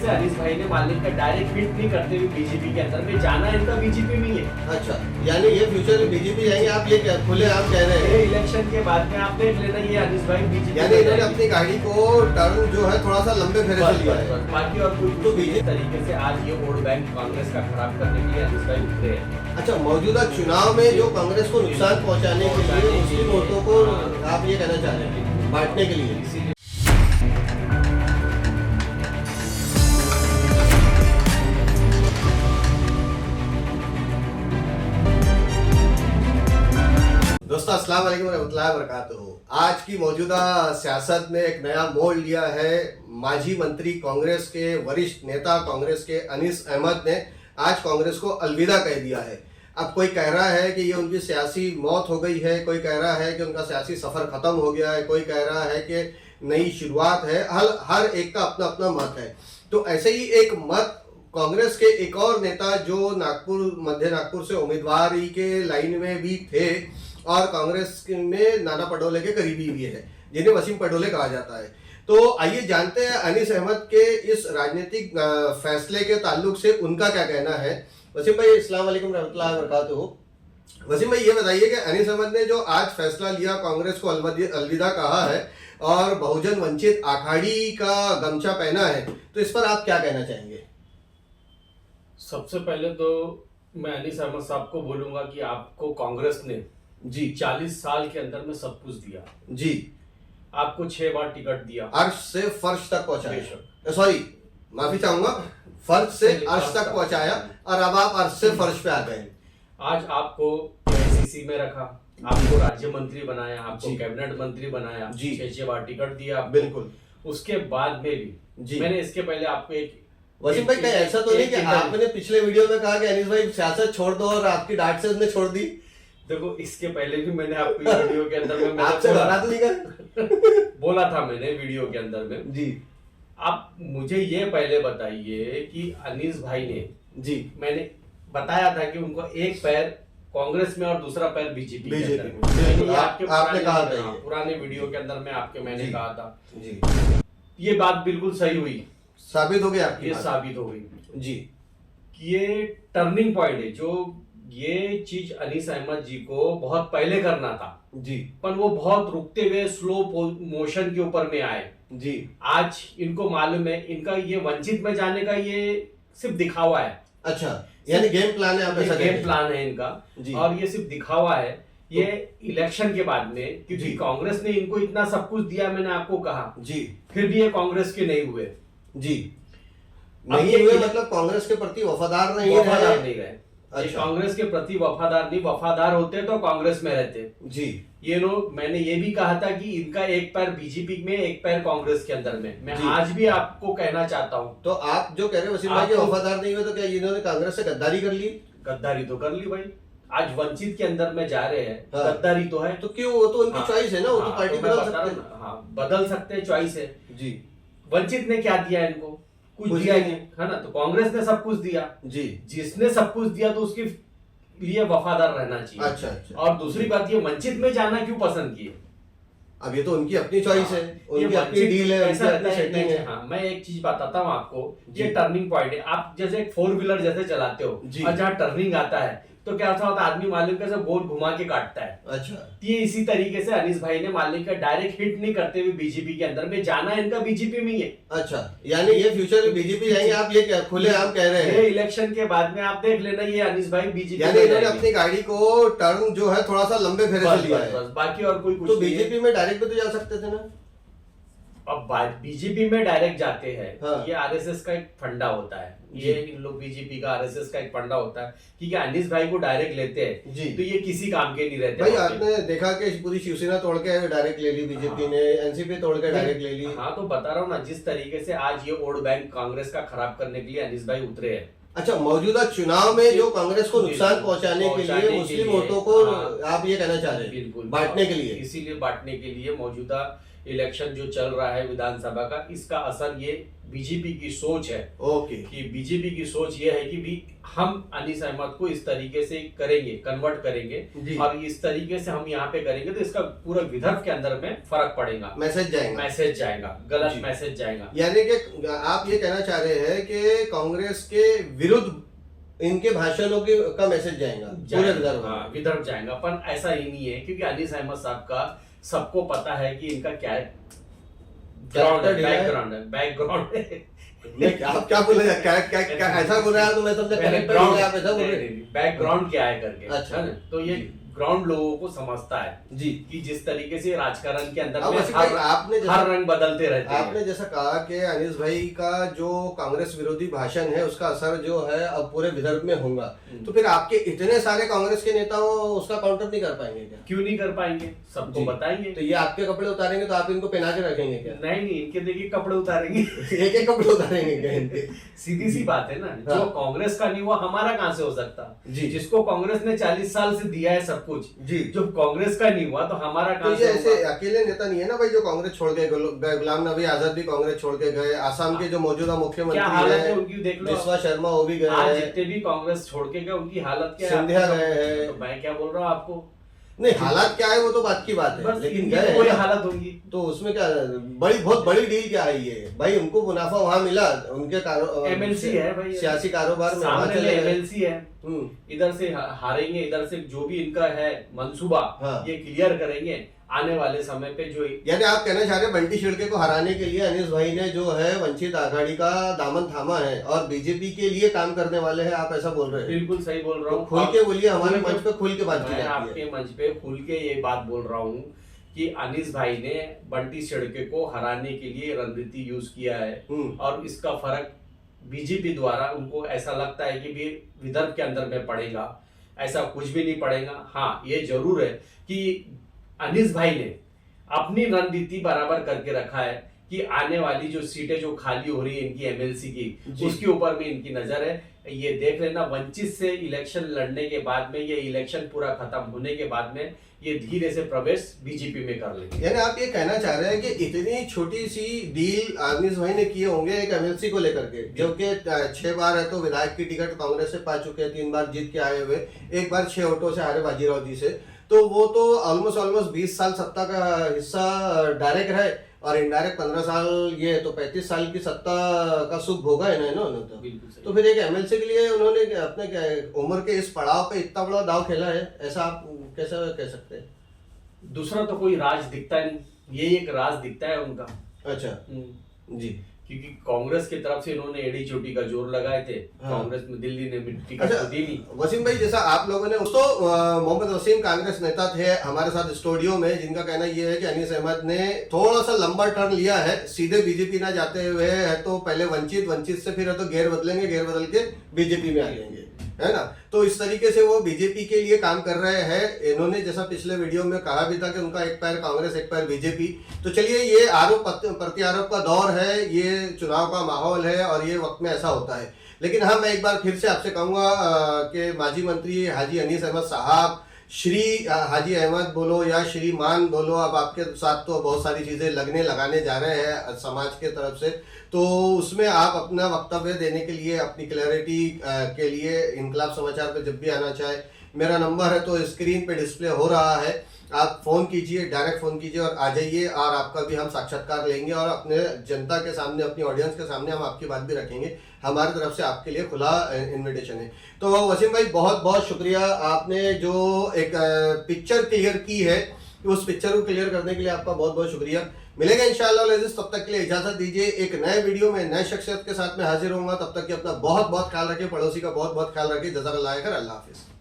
से अनीस भाई ने मालिक का डायरेक्ट हिट नहीं करते हुए बीजेपी के अंदर में जाना इनका बीजेपी में ही है। अच्छा, यानी ये फ्यूचर में बीजेपी जाएंगे, आप ये खुले आप कह रहे हैं? इलेक्शन के बाद में आप देख लेना ये अनीस भाई बीजेपी, यानी इन्होंने अपनी गाड़ी को टर्न जो है थोड़ा सा लंबे फेरे से लिया है। बाकी और कोई तो बीजेपी तरीके से आज ये वोट बैंक कांग्रेस का खराब करने के लिए अनीस भाई उतरे हैं। अच्छा, मौजूदा चुनाव में जो कांग्रेस को नुकसान पहुंचाने के लिए मुस्लिम वोटों को आप ये कहना चाह रहे हैं बांटने के लिए? इसीलिए दोस्तों अस्सलाम वालेकुम रहमतुल्लाहि व बरकातुहू। आज की मौजूदा सियासत में एक नया मोड़ लिया है। माजी मंत्री कांग्रेस के वरिष्ठ नेता कांग्रेस के अनीस अहमद ने आज कांग्रेस को अलविदा कह दिया है। अब कोई कह रहा है कि ये उनकी सियासी मौत हो गई है, कोई कह रहा है कि उनका सियासी सफर खत्म हो गया है, कोई कह रहा है कि नई शुरुआत है। हर एक का अपना अपना मत है। तो ऐसे ही एक मत कांग्रेस के एक और नेता जो मध्य नागपुर से उम्मीदवारी के लाइन में भी थे और कांग्रेस में नाना पटोले के करीबी भी है, जिन्हें वसीम पटोले कहा जाता है। तो आइए जानते हैं अनीस अहमद के इस राजनीतिक फैसले के ताल्लुक से उनका क्या कहना है। वसीम भाई अस्सलाम वालेकुम रहमतुल्लाहि व बरकातुहू। वसीम भाई ये बताइए कि अनीस अहमद ने जो आज फैसला लिया, कांग्रेस को अलविदा कहा है और बहुजन वंचित आघाड़ी का गमछा पहना है, तो इस पर आप क्या कहना चाहेंगे? सबसे पहले तो मैं अनीस अहमद साहब को बोलूंगा कि आपको कांग्रेस ने जी 40 साल के अंदर में सब कुछ दिया जी, आपको 6 बार टिकट दिया, अर्श से फर्श तक पहुंचाया, सॉरी माफी चाहूंगा, फर्श से अर्श तक पहुंचाया और अब आप अर्श से फर्श पे आ गए। आज आपको एआईसीसी में रखा, आपको राज्य मंत्री बनाया, आपको जी। कैबिनेट मंत्री बनाया, जी। 6 बार टिकट दिया आपको। बिल्कुल। उसके बाद में भी जी। मैंने इसके पहले आपको एक वसीम भाई कहीं ऐसा तो नहीं कि आपने पिछले वीडियो में कहा कि अनीस भाई सियासत छोड़ दो और आपकी डांट से उसने छोड़ दी? देखो इसके पहले भी मैंने आपको ये वीडियो के अंदर में आपसे बोला भरा तो नहीं कर? बोला था मैंने वीडियो के अंदर में। जी आप मुझे ये पहले बताइए कि अनीस भाई ने, जी, मैंने बताया था कि उनको एक पैर कांग्रेस में और दूसरा पैर बीजेपी के अंदर में। बिल्कुल, आपके आपने कहा था ये। पुराने वीडियो के अंदर में आपके मैंने जी। कहा था, जी, ये बात बिल्कुल सही हुई, साबित हो गया आपकी ये बात। साबित हो गई जी कि ये टर्निंग पॉइंट है। जो ये चीज अनीस अहमद जी को बहुत पहले करना था, जी पर वो बहुत रुकते हुए स्लो मोशन के ऊपर में आए। जी। आज इनको मालूम है इनका ये वंचित में जाने का ये सिर्फ दिखावा है। अच्छा, यानी गेम प्लान है, आप ऐसा गेम प्लान है इनका जी। और ये सिर्फ दिखावा है। ये इलेक्शन के बाद में, क्योंकि जी। कांग्रेस ने इनको इतना सब कुछ दिया, मैंने आपको कहा, जी फिर भी ये कांग्रेस के नहीं हुए। जी, अब नहीं ये हुए मतलब कांग्रेस के प्रति वफादार नहीं वफादार रहे। नहीं रहे। ये अच्छा। कांग्रेस के प्रति वफादार नहीं, वफादार होते तो कांग्रेस में रहते। जी ये लोग, मैंने ये भी कहा था कि इनका एक पैर बीजेपी में, एक पैर कांग्रेस के अंदर में। मैं जी। आज भी आपको कहना चाहता हूँ, तो आप जो कह रहे हैं वसीम भाई कि आपको- वफादार नहीं हुए, तो क्या इन्होंने कांग्रेस से गद्दारी कर ली? गद्दारी तो कर ली भाई। आज वंचित के अंदर में जा रहे हैं, हाँ। गद्दारी तो है। तो क्यों? वो तो उनकी हाँ। चॉइस है ना, वो तो हाँ, पार्टी तो मैं बदल बता रहा सकते हूँ हैं। ना, हाँ, बदल सकते हैं, चॉइस है। जी वंचित ने क्या दिया इनको? कुछ कुछ दिया नहीं। ही नहीं, है ना। तो कांग्रेस ने सब कुछ दिया। जी। जिसने सब कुछ दिया तो उसके लिए वफादार रहना चाहिए। अच्छा अच्छा। और दूसरी बात, ये वंचित में जाना क्यों पसंद किए? अब ये तो उनकी अपनी चॉइस है, ये उनकी अपनी वंचित डील है, ऐसा उनकी रहता अपनी है, सेटिंग है। हाँ, मैं एक चीज बताता हूँ आपको, जी। ये टर्निंग पॉइंट है। आप जैसे एक 4 व्हीलर जैसे चलाते हो जी। और जहाँ टर्निंग आता है तो क्या होता है, आदमी मालूम कैसे गोल घुमा के काटता है। अच्छा, ये इसी तरीके से अनीस भाई ने मालिक का डायरेक्ट हिट नहीं करते हुए बीजेपी के अंदर में जाना इनका बीजेपी में ही है। अच्छा, यानी ये फ्यूचर में बीजेपी जाएंगे, आप ये खुले आप कह रहे हैं? इलेक्शन के बाद में आप देख लेना ये अनीस भाई बीजेपी यानी इन्होंने अपनी गाड़ी को टर्न जो है थोड़ा सा लंबे फेरे से लिया है। बाकी और कोई कुछ तो नहीं है। बीजेपी में डायरेक्ट भी तो जा सकते थे ना? अब बीजेपी में डायरेक्ट जाते हैं, हाँ। ये आरएसएस का एक फंडा होता है। ये इन लोग बीजेपी का, आरएसएस का एक फंडा होता है कि अनीस भाई को डायरेक्ट लेते हैं जी। तो ये किसी काम के नहीं रहते भाई वहाँ पे। आपने देखा कि पूरी शिवसेना तोड़ के डायरेक्ट ले ली बीजेपी हाँ। ने, एनसीपी तोड़ के डायरेक्ट ले ली। हाँ, तो बता रहा हूँ ना, जिस तरीके से आज ये वोट बैंक कांग्रेस का खराब करने के लिए अनीस भाई उतरे हैं। अच्छा, मौजूदा चुनाव में जो कांग्रेस को नुकसान पहुंचाने के लिए मुस्लिम वोटों को आप ये कहना चाह रहे हैं बिल्कुल बांटने के लिए? इसीलिए बांटने के लिए मौजूदा इलेक्शन जो चल रहा है विधानसभा का, इसका असर ये बीजेपी की सोच है ओके। कि बीजेपी की सोच ये है कि भी हम अनीस अहमद को इस तरीके से करेंगे, कन्वर्ट करेंगे जी। और इस तरीके से हम यहाँ पे करेंगे तो इसका पूरा विदर्भ के अंदर में फर्क पड़ेगा, मैसेज जाएगा, मैसेज जाएगा, गलत जी। मैसेज जाएगा। यानी कि आप ये कहना चाह रहे हैं कि कांग्रेस के विरुद्ध इनके भाषणों के का मैसेज जाएगा पूरे विदर्भ में। हाँ, विदर्भ जाएगा, पर ऐसा ही नहीं है क्योंकि अनीस अहमद साहब का सबको पता है कि इनका क्या है, बैकग्राउंड है। आप क्या बोले, क्या क्या क्या ऐसा बोल रहा है तो मैं समझा करेक्टर हो गया, आप ऐसा बोल रहे हैं। बैकग्राउंड क्या है करके, अच्छा। है ना? तो ये ग्राउंड लोगों को समझता है जी कि जिस तरीके से राजकारण के अंदर अब में वैसे भाई आपने जैसा- हर रंग बदलते रहते आपने हैं। जैसा कहा कि अनीस भाई का जो कांग्रेस विरोधी भाषण है उसका असर जो है अब पूरे विदर्भ में होगा, तो फिर आपके इतने सारे कांग्रेस के नेता उसका काउंटर नहीं कर पाएंगे क्या? क्यों नहीं कर पाएंगे, सबको जी। बताएंगे। तो ये आपके कपड़े उतारेंगे तो आप इनको पहना के रखेंगे क्या? नहीं नहीं, इनके देखिए कपड़े उतारेंगे। एक एक कपड़े उतारेंगे क्या इनके? सीधी सी बात है ना, हाँ। जो कांग्रेस का नहीं हुआ हमारा कहां से हो सकता? जी। जिसको कांग्रेस ने 40 साल से दिया है सब कुछ, जी जो कांग्रेस का नहीं हुआ तो हमारा तो कहां ये से ऐसे होगा? अकेले नेता नहीं है ना भाई जो कांग्रेस छोड़ के गए। गुलाम नबी आजाद भी कांग्रेस छोड़ के गए, आसाम के जो मौजूदा क्या मुख्यमंत्री हालत है हैं उनकी देख लो। विश्वा शर्मा वो भी गए आज हैं, जितने भी कांग्रेस छोड़ के गए उनकी हालत क्या है? सिंधिया आपको गए सब- हैं। तो मैं क्या बोल रहा हूँ आपको, नहीं हालात क्या है वो तो बात की बात है, बस लेकिन इनकी गए कोई हैं। हालत होगी। तो उसमें क्या बहुत बड़ी डील क्या है ये भाई? उनको मुनाफा वहां मिला, उनके एमएलसी है भाई, सियासी कारोबार में वहां सामने चले गए। एमएलसी है, इधर से हारेंगे, इधर से जो भी इनका है मंसूबा हाँ। ये क्लियर करेंगे आने वाले समय पे। जो यानी आप कहना चाह रहे हैं बंटी छिड़के को हराने के लिए अनीस भाई ने जो है वंचित आघाड़ी का दामन थामा है और बीजेपी के लिए काम करने वाले हैं, आप ऐसा बोल रहे हैं? बिल्कुल सही बोल रहा तो हूँ। खुल के बोलिए, हमारे खुल के- मंच पे खुल के बात की मैं जाती है। आपके मंच पे खुल के ये बात बोल रहा हूँ कि अनीस भाई ने बंटी छिड़के को हराने के लिए रणनीति यूज किया है और इसका फर्क बीजेपी द्वारा उनको ऐसा लगता है कि भी विदर्भ के अंदर में पड़ेगा, ऐसा कुछ भी नहीं पड़ेगा। हाँ ये जरूर है कि अनीस भाई ने अपनी रणनीति बराबर करके रखा है कि आने वाली जो सीटें जो खाली हो रही है इनकी एमएलसी की, उसके ऊपर में इनकी नजर है। ये देख लेना, वंचित से इलेक्शन लड़ने के बाद में, ये इलेक्शन पूरा खत्म होने के बाद में ये धीरे से प्रवेश बीजेपी में कर लेंगे। यानी आप ये कहना चाह रहे हैं कि इतनी छोटी सी डील अनीस भाई ने किए होंगे एक एमएलसी को लेकर के, जो कि 6 बार है तो विधायक की टिकट कांग्रेस से पा चुके हैं, 3 बार जीत के आए हुए, एक बार 6 वोटों से हारे बाजीराव जी से, तो वो तो ऑलमोस्ट 20 साल सत्ता का हिस्सा डायरेक्ट रहे और इनडायरेक्ट 15 साल, ये तो 35 साल की सत्ता का सुख भोगा है ना इन्होंने तो। बिल्कुल सही। तो फिर एक एमएलसी के लिए उन्होंने अपने उम्र के इस पड़ाव पे इतना बड़ा दाव खेला है, ऐसा आप कैसे कह सकते हैं? दूसरा तो कोई राज दिखता नहीं, ये एक राज दिखता है उनका। अच्छा जी। क्योंकि कांग्रेस की तरफ से इन्होंने एड़ी चोटी का जोर लगाए थे, हाँ। कांग्रेस में दिल्ली ने टिकट अच्छा, तो दी नहीं। वसीम भाई जैसा आप लोगों ने उसको मोहम्मद वसीम कांग्रेस नेता थे हमारे साथ स्टूडियो में, जिनका कहना यह है कि अनीस अहमद ने थोड़ा सा लंबा टर्न लिया है, सीधे बीजेपी ना जाते हुए है तो पहले वंचित से फिर है तो घेर बदलेंगे, घेर बदल के बीजेपी में आ जाएंगे, है ना? तो इस तरीके से वो बीजेपी के लिए काम कर रहे हैं। इन्होंने जैसा पिछले वीडियो में कहा भी था कि उनका एक पैर कांग्रेस एक पैर बीजेपी। तो चलिए, ये आरोप प्रत्यारोप का दौर है, ये चुनाव का माहौल है और ये वक्त में ऐसा होता है। लेकिन हाँ, मैं एक बार फिर से आपसे कहूंगा कि माजी मंत्री हाजी अनीस अहमद साहब, श्री हाजी अहमद बोलो या श्रीमान बोलो, अब आपके साथ तो बहुत सारी चीजें लगाने जा रहे हैं समाज के तरफ से, तो उसमें आप अपना वक्तव्य देने के लिए, अपनी क्लैरिटी के लिए इनकलाब समाचार पे जब भी आना चाहे, मेरा नंबर है तो स्क्रीन पे डिस्प्ले हो रहा है, आप फोन कीजिए, डायरेक्ट फोन कीजिए और आ जाइए, और आपका भी हम साक्षात्कार लेंगे और अपने जनता के सामने, अपनी ऑडियंस के सामने हम आपकी बात भी रखेंगे। हमारी तरफ से आपके लिए खुला इनविटेशन है। तो वसीम भाई, बहुत बहुत शुक्रिया, आपने जो एक पिक्चर क्लियर की है, उस पिक्चर को क्लियर करने के लिए आपका बहुत बहुत शुक्रिया। मिलेगा इंशाअल्लाह अज़ीज़, तब तक के लिए इजाजत दीजिए। एक नए वीडियो में नए शख्सियत के साथ में हाजिर होऊंगा, तब तक कि अपना बहुत बहुत ख्याल रखिए, पड़ोसी का बहुत बहुत ख्याल रखिए। जज़ाकल्लाह खैर, अल्लाह हाफिज़।